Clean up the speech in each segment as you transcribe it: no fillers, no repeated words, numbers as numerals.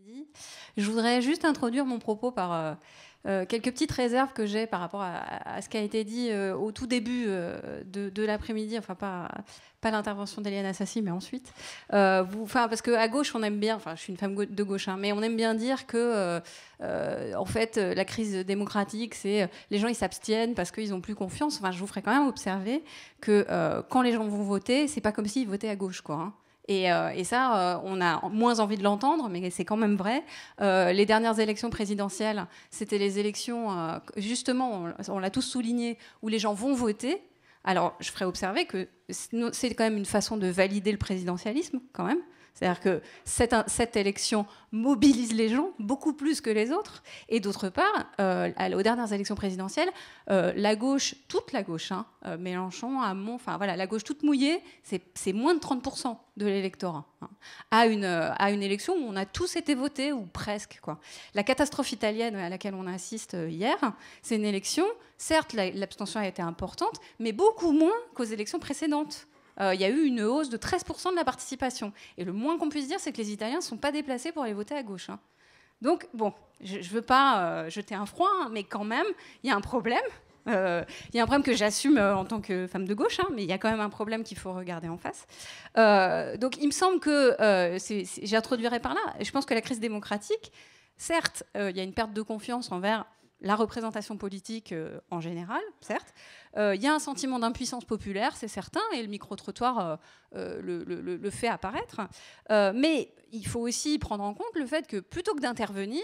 après-midi. Je voudrais juste introduire mon propos par quelques petites réserves que j'ai par rapport à ce qui a été dit au tout début de l'après-midi, enfin pas l'intervention d'Eliane Assassi, mais ensuite. Parce qu'à gauche, on aime bien, enfin je suis une femme de gauche, hein, mais on aime bien dire que en fait, la crise démocratique, c'est les gens ils s'abstiennent parce qu'ils n'ont plus confiance. Enfin, je vous ferai quand même observer que quand les gens vont voter, c'est pas comme s'ils votaient à gauche, quoi. Hein. Et ça, on a moins envie de l'entendre, mais c'est quand même vrai. Les dernières élections présidentielles, c'était les élections, justement, on l'a tous souligné, où les gens vont voter. Alors, je ferai observer que c'est quand même une façon de valider le présidentialisme, quand même. C'est-à-dire que cette élection mobilise les gens beaucoup plus que les autres. Et d'autre part, aux dernières élections présidentielles, la gauche, toute la gauche, hein, Mélenchon, Hamon, enfin voilà, la gauche toute mouillée, c'est moins de 30% de l'électorat. Hein, à une élection où on a tous été votés, ou presque, quoi. La catastrophe italienne à laquelle on assiste hier, c'est une élection, certes, l'abstention a été importante, mais beaucoup moins qu'aux élections précédentes. Il y a eu une hausse de 13% de la participation. Et le moins qu'on puisse dire, c'est que les Italiens ne sont pas déplacés pour aller voter à gauche. Hein. Donc, bon, je ne veux pas jeter un froid, hein, mais quand même, il y a un problème. Il y a un problème que j'assume en tant que femme de gauche, hein, mais il y a quand même un problème qu'il faut regarder en face. Donc, il me semble que, j'introduirai par là, je pense que la crise démocratique, certes, il y a une perte de confiance envers la représentation politique en général, certes. Il y a un sentiment d'impuissance populaire, c'est certain, et le micro-trottoir le fait apparaître. Mais il faut aussi prendre en compte le fait que plutôt que d'intervenir,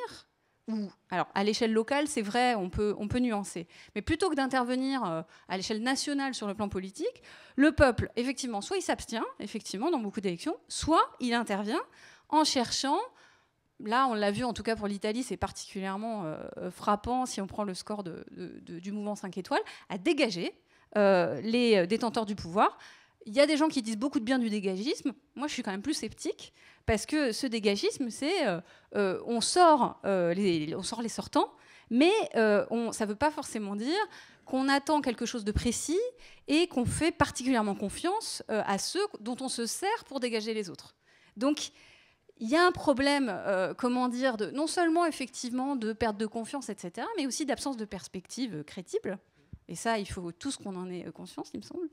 alors à l'échelle locale, c'est vrai, on peut nuancer, mais plutôt que d'intervenir à l'échelle nationale sur le plan politique, le peuple, effectivement, soit il s'abstient, effectivement, dans beaucoup d'élections, soit il intervient en cherchant. Là, on l'a vu, en tout cas pour l'Italie, c'est particulièrement frappant, si on prend le score du mouvement 5 étoiles, à dégager les détenteurs du pouvoir. Il y a des gens qui disent beaucoup de bien du dégagisme. Moi, je suis quand même plus sceptique, parce que ce dégagisme, c'est on sort les sortants, mais ça ne veut pas forcément dire qu'on attend quelque chose de précis et qu'on fait particulièrement confiance à ceux dont on se sert pour dégager les autres. Donc, il y a un problème, non seulement effectivement de perte de confiance, etc., mais aussi d'absence de perspective crédible. Et ça, il faut tous qu'on en ait conscience, il me semble.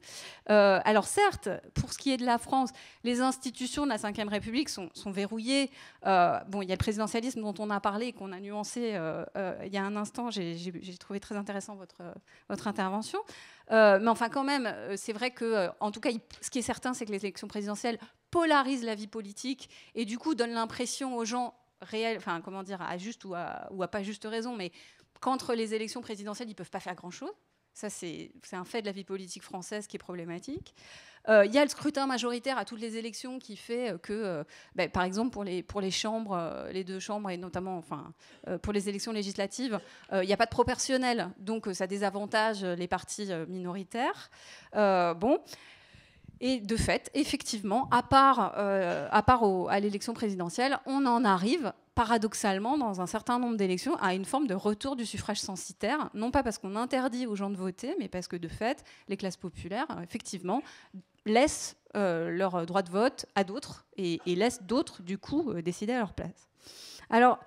Alors certes, pour ce qui est de la France, les institutions de la Ve République sont verrouillées. Il y a le présidentialisme dont on a parlé et qu'on a nuancé il y a un instant. J'ai trouvé très intéressant votre intervention. Mais enfin, quand même, c'est vrai que, en tout cas, ce qui est certain, c'est que les élections présidentielles polarisent la vie politique et du coup donnent l'impression aux gens réels, enfin comment dire, à juste ou à pas juste raison, mais qu'entre les élections présidentielles, ils ne peuvent pas faire grand-chose. Ça, c'est un fait de la vie politique française qui est problématique. Il y a le scrutin majoritaire à toutes les élections qui fait que, par exemple, pour les chambres, les deux chambres, et notamment pour les élections législatives, il n'y a pas de proportionnel. Donc, ça désavantage les partis minoritaires. Et de fait, effectivement, à part à l'élection présidentielle, on en arrive paradoxalement, dans un certain nombre d'élections, à une forme de retour du suffrage censitaire, non pas parce qu'on interdit aux gens de voter, mais parce que, de fait, les classes populaires, effectivement, laissent leur droit de vote à d'autres et laissent d'autres, du coup, décider à leur place. Alors,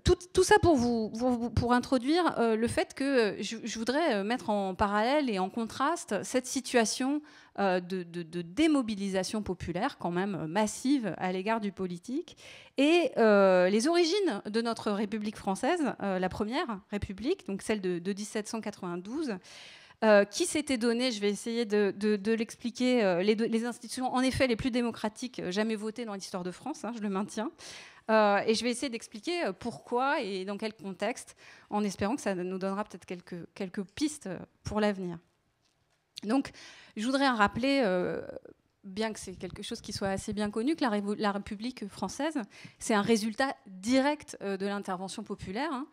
tout ça pour introduire le fait que je voudrais mettre en parallèle et en contraste cette situation de démobilisation populaire quand même massive à l'égard du politique et les origines de notre République française, la première République, donc celle de 1792, qui s'était donné, je vais essayer de l'expliquer, les institutions en effet les plus démocratiques jamais votées dans l'histoire de France, hein, je le maintiens. Et je vais essayer d'expliquer pourquoi et dans quel contexte, en espérant que ça nous donnera peut-être quelques pistes pour l'avenir. Donc, je voudrais rappeler, bien que c'est quelque chose qui soit assez bien connu, que la République française, c'est un résultat direct de l'intervention populaire,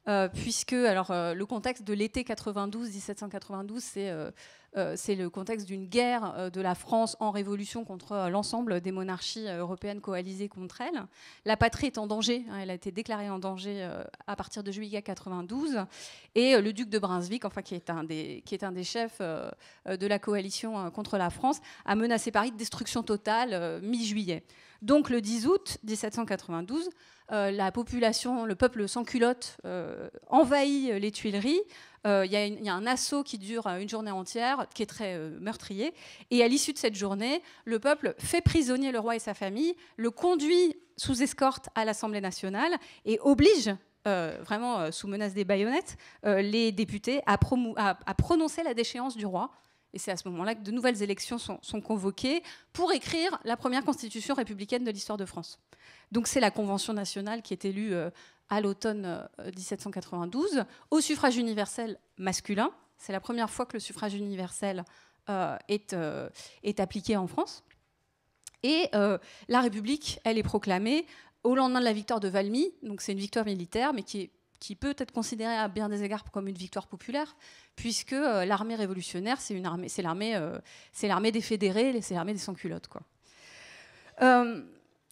hein, puisque le contexte de l'été 1792, c'est le contexte d'une guerre de la France en révolution contre l'ensemble des monarchies européennes coalisées contre elle. La patrie est en danger, hein, elle a été déclarée en danger à partir de juillet 92, et le duc de Brunswick, qui est un des chefs de la coalition contre la France, a menacé Paris de destruction totale mi-juillet. Donc le 10 août 1792, la population, le peuple sans culotte envahit les Tuileries. Il y a un assaut qui dure une journée entière, qui est très meurtrier. Et à l'issue de cette journée, le peuple fait prisonnier le roi et sa famille, le conduit sous escorte à l'Assemblée nationale et oblige, vraiment sous menace des baïonnettes, les députés à prononcer la déchéance du roi. Et c'est à ce moment-là que de nouvelles élections sont convoquées pour écrire la première constitution républicaine de l'histoire de France. Donc c'est la Convention nationale qui est élue à l'automne 1792 au suffrage universel masculin. C'est la première fois que le suffrage universel est appliqué en France. Et la République, elle est proclamée au lendemain de la victoire de Valmy. Donc c'est une victoire militaire, mais qui peut être considérée à bien des égards comme une victoire populaire, puisque l'armée révolutionnaire, c'est l'armée des fédérés, c'est l'armée des sans-culottes, quoi.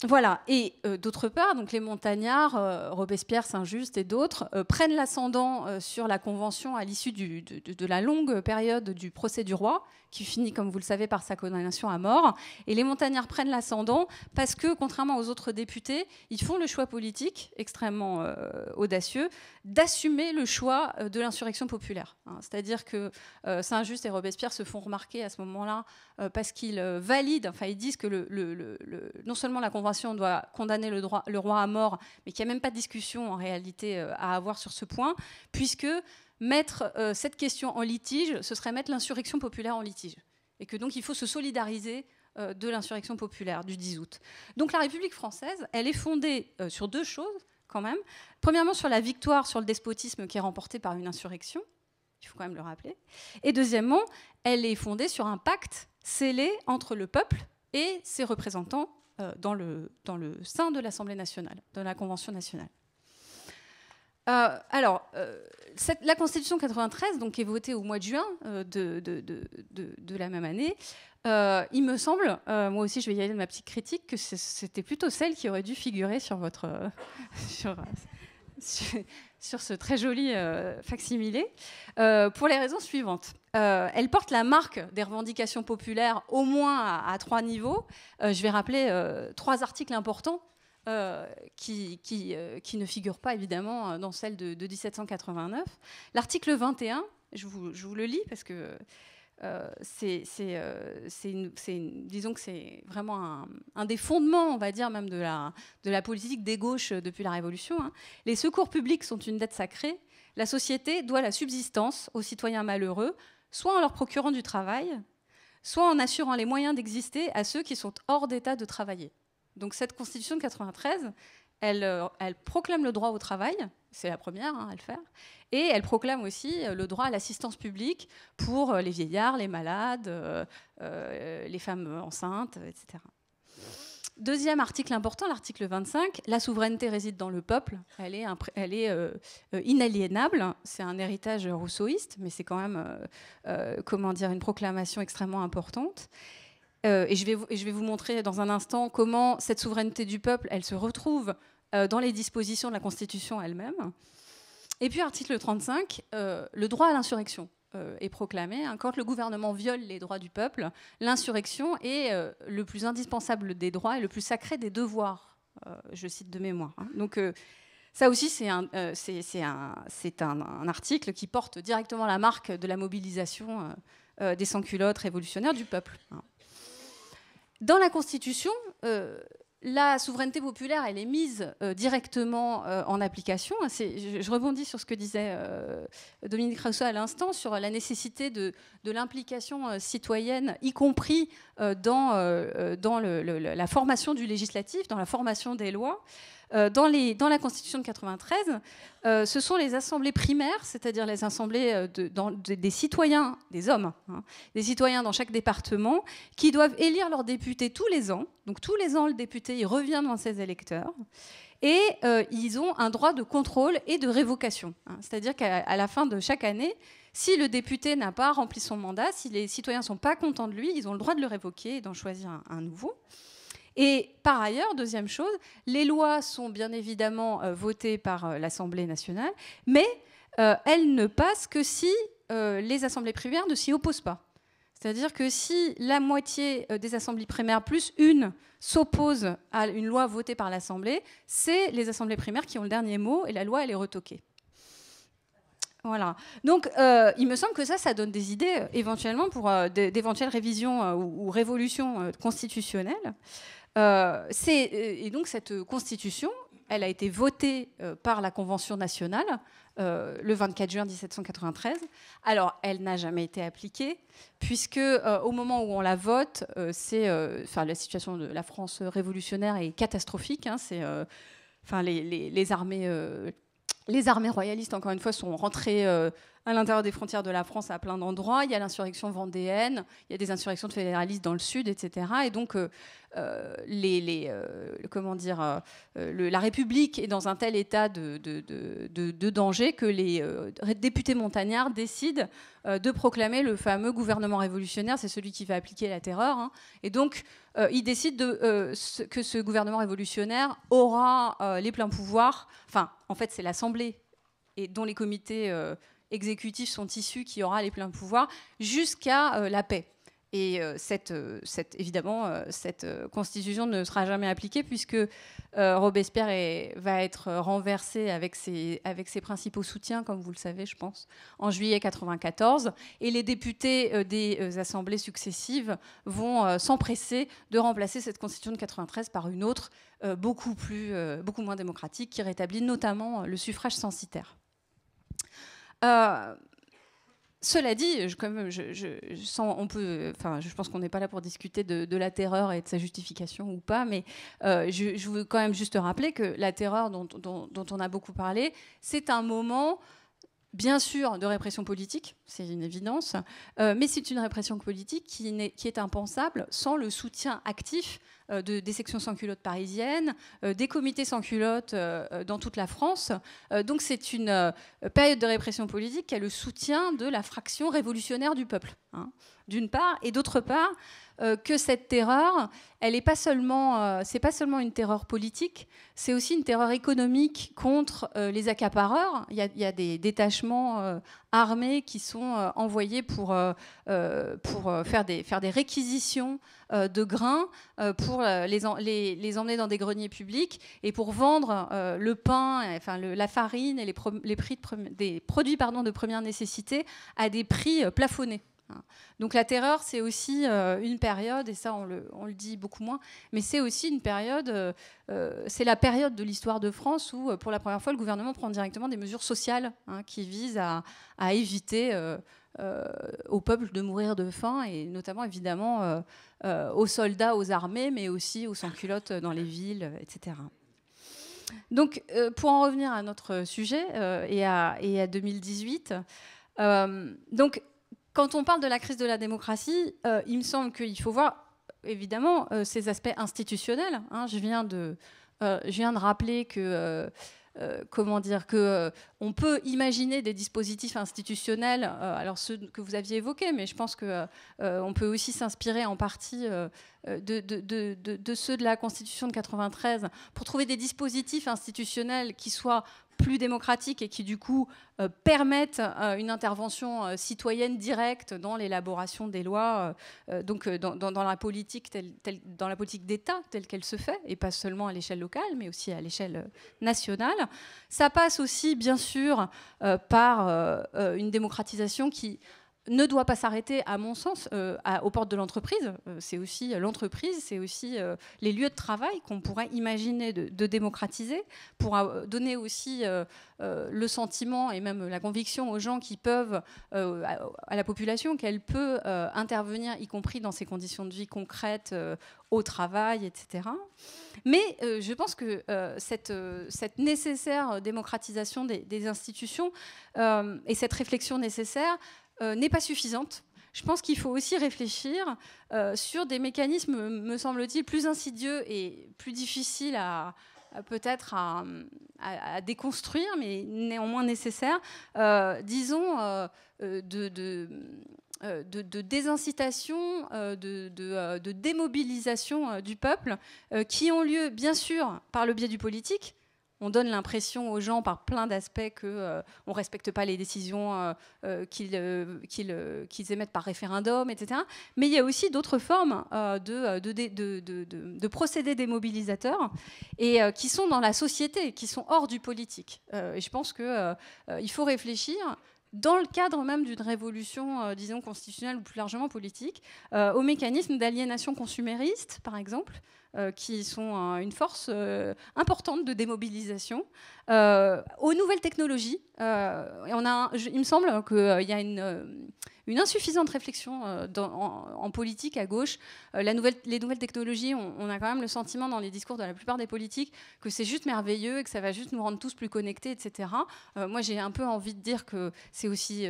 Voilà. Et d'autre part, donc les montagnards, Robespierre, Saint-Just et d'autres, prennent l'ascendant sur la Convention à l'issue de la longue période du procès du roi, qui finit, comme vous le savez, par sa condamnation à mort. Et les montagnards prennent l'ascendant parce que, contrairement aux autres députés, ils font le choix politique, extrêmement audacieux, d'assumer le choix de l'insurrection populaire. C'est-à-dire que Saint-Just et Robespierre se font remarquer à ce moment-là parce qu'ils valident, enfin ils disent que non seulement la Convention doit condamner le roi à mort, mais qu'il n'y a même pas de discussion en réalité à avoir sur ce point, puisque mettre cette question en litige, ce serait mettre l'insurrection populaire en litige. Et que donc il faut se solidariser de l'insurrection populaire du 10 août. Donc la République française, elle est fondée sur deux choses quand même. Premièrement, sur la victoire sur le despotisme qui est remportée par une insurrection, il faut quand même le rappeler. Et deuxièmement, elle est fondée sur un pacte scellé entre le peuple et ses représentants dans le sein de l'Assemblée nationale, de la Convention nationale. La Constitution 93, donc, qui est votée au mois de juin de la même année, il me semble, moi aussi je vais y aller de ma petite critique, que c'était plutôt celle qui aurait dû figurer sur votre... sur ce très joli facsimilé, pour les raisons suivantes. Elle porte la marque des revendications populaires au moins à 3 niveaux. Je vais rappeler 3 articles importants qui ne figurent pas évidemment dans celle de 1789. L'article 21, je vous le lis parce que disons que c'est vraiment un des fondements, on va dire, même de la politique des gauches depuis la Révolution. Hein. Les secours publics sont une dette sacrée. La société doit la subsistance aux citoyens malheureux, soit en leur procurant du travail, soit en assurant les moyens d'exister à ceux qui sont hors d'état de travailler. Donc cette Constitution de 93, elle proclame le droit au travail, c'est la première à le faire, et elle proclame aussi le droit à l'assistance publique pour les vieillards, les malades, les femmes enceintes, etc. Deuxième article important, l'article 25, la souveraineté réside dans le peuple, elle est inaliénable, c'est un héritage rousseauiste, mais c'est quand même une proclamation extrêmement importante. Et je vais vous montrer dans un instant comment cette souveraineté du peuple, elle se retrouve dans les dispositions de la Constitution elle-même. Et puis, article 35, le droit à l'insurrection est proclamé. Hein, quand le gouvernement viole les droits du peuple, l'insurrection est le plus indispensable des droits et le plus sacré des devoirs, je cite de mémoire. Hein. Donc, ça aussi, c'est un article qui porte directement la marque de la mobilisation des sans-culottes révolutionnaires du peuple. Hein. Dans la Constitution, la souveraineté populaire, elle est mise directement en application. Je rebondis sur ce que disait Dominique Rousseau à l'instant, sur la nécessité de l'implication citoyenne, y compris dans la formation du législatif, dans la formation des lois. Dans la Constitution de 93, ce sont les assemblées primaires, c'est-à-dire les assemblées des citoyens, des hommes, hein, des citoyens dans chaque département, qui doivent élire leurs députés tous les ans. Donc tous les ans, le député il revient devant ses électeurs. Et ils ont un droit de contrôle et de révocation. Hein, c'est-à-dire qu'à la fin de chaque année, si le député n'a pas rempli son mandat, si les citoyens ne sont pas contents de lui, ils ont le droit de le révoquer et d'en choisir un nouveau. Et par ailleurs, deuxième chose, les lois sont bien évidemment votées par l'Assemblée nationale, mais elles ne passent que si les assemblées primaires ne s'y opposent pas. C'est-à-dire que si la moitié des assemblées primaires plus une s'oppose à une loi votée par l'Assemblée, c'est les assemblées primaires qui ont le dernier mot et la loi, elle est retoquée. Voilà. Donc, il me semble que ça donne des idées éventuellement pour d'éventuelles révisions ou révolutions constitutionnelles. Et donc, cette constitution, elle a été votée par la Convention nationale le 24 juin 1793. Alors, elle n'a jamais été appliquée, puisque au moment où on la vote, la situation de la France révolutionnaire est catastrophique. Hein, les armées royalistes, encore une fois, sont rentrées à l'intérieur des frontières de la France à plein d'endroits. Il y a l'insurrection vendéenne, il y a des insurrections de fédéralistes dans le sud, etc. Et donc, la République est dans un tel état de danger que les députés montagnards décident de proclamer le fameux gouvernement révolutionnaire. C'est celui qui va appliquer la terreur. Hein. Et donc, ils décident que ce gouvernement révolutionnaire aura les pleins pouvoirs. Enfin, en fait, c'est l'Assemblée et dont les comités exécutifs sont issus qui aura les pleins pouvoirs jusqu'à la paix. Et évidemment, cette constitution ne sera jamais appliquée puisque Robespierre va être renversé avec ses principaux soutiens, comme vous le savez, je pense, en juillet 1994. Et les députés des assemblées successives vont s'empresser de remplacer cette constitution de 1993 par une autre beaucoup moins démocratique qui rétablit notamment le suffrage censitaire. Cela dit, je pense qu'on n'est pas là pour discuter de la terreur et de sa justification ou pas, mais je veux quand même juste rappeler que la terreur dont on a beaucoup parlé, c'est un moment, bien sûr, de répression politique, c'est une évidence, mais c'est une répression politique qui est impensable sans le soutien actif des sections sans culottes parisiennes, des comités sans culottes dans toute la France. Donc c'est une période de répression politique qui a le soutien de la fraction révolutionnaire du peuple, hein, d'une part, et d'autre part, que cette terreur, elle n'est pas seulement, c'est pas seulement une terreur politique, c'est aussi une terreur économique contre les accapareurs. Il y a des détachements armés qui sont envoyés pour faire des réquisitions de grains pour les emmener dans des greniers publics et pour vendre le pain, la farine et les prix des produits de première nécessité à des prix plafonnés. Donc la terreur, c'est aussi une période, et ça on le dit beaucoup moins, mais c'est aussi une période, c'est la période de l'histoire de France où pour la première fois le gouvernement prend directement des mesures sociales qui visent à éviter au peuple de mourir de faim, et notamment évidemment aux soldats, aux armées, mais aussi aux sans-culottes dans les villes, etc. Donc pour en revenir à notre sujet et à 2018, donc quand on parle de la crise de la démocratie, il me semble qu'il faut voir évidemment ces aspects institutionnels. Hein. Je viens de rappeler que on peut imaginer des dispositifs institutionnels, alors ceux que vous aviez évoqués, mais je pense qu'on peut aussi s'inspirer en partie de ceux de la Constitution de 93 pour trouver des dispositifs institutionnels qui soient plus démocratiques et qui du coup permettent une intervention citoyenne directe dans l'élaboration des lois, dans la politique dans la politique d'État telle qu'elle se fait, et pas seulement à l'échelle locale, mais aussi à l'échelle nationale. Ça passe aussi, bien sûr, par une démocratisation qui ne doit pas s'arrêter, à mon sens, aux portes de l'entreprise. C'est aussi l'entreprise, c'est aussi les lieux de travail qu'on pourrait imaginer de démocratiser pour donner aussi le sentiment et même la conviction aux gens qui peuvent, à la population, qu'elle peut intervenir, y compris dans ses conditions de vie concrètes, au travail, etc. Mais je pense que cette nécessaire démocratisation des institutions et cette réflexion nécessaire n'est pas suffisante. Je pense qu'il faut aussi réfléchir sur des mécanismes, me semble-t-il, plus insidieux et plus difficiles peut-être à déconstruire, mais néanmoins nécessaires, disons, de désincitation, de démobilisation du peuple, qui ont lieu, bien sûr, par le biais du politique, on donne l'impression aux gens par plein d'aspects qu'on ne respecte pas les décisions qu'ils émettent par référendum, etc. Mais il y a aussi d'autres formes de procédés démobilisateurs et qui sont dans la société, qui sont hors du politique. Et je pense qu'il faut réfléchir dans le cadre même d'une révolution, disons, constitutionnelle ou plus largement politique, aux mécanismes d'aliénation consumériste, par exemple, qui sont une force importante de démobilisation, aux nouvelles technologies. Il me semble qu'il y a une insuffisante réflexion en politique à gauche. Les nouvelles technologies, on a quand même le sentiment dans les discours de la plupart des politiques que c'est juste merveilleux et que ça va juste nous rendre tous plus connectés, etc. Moi, j'ai un peu envie de dire que c'est aussi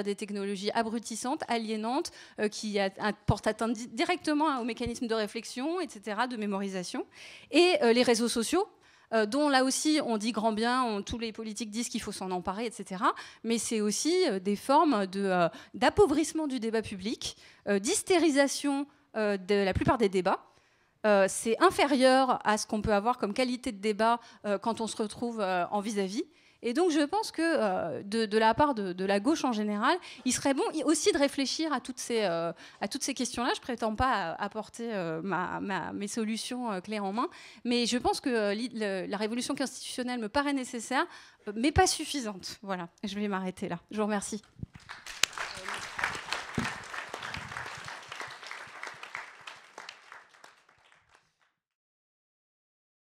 des technologies abrutissantes, aliénantes, qui portent atteinte directement aux mécanismes de réflexion, etc., de mémorisation. Et les réseaux sociaux, dont là aussi on dit grand bien, tous les politiques disent qu'il faut s'en emparer, etc. Mais c'est aussi des formes d'appauvrissement du débat public, d'hystérisation de la plupart des débats. C'est inférieur à ce qu'on peut avoir comme qualité de débat quand on se retrouve en vis-à-vis. Et donc je pense que de la part de la gauche en général, il serait bon aussi de réfléchir à toutes ces questions-là. Je ne prétends pas apporter mes solutions clés en main, mais je pense que la révolution constitutionnelle me paraît nécessaire, mais pas suffisante. Voilà, je vais m'arrêter là. Je vous remercie.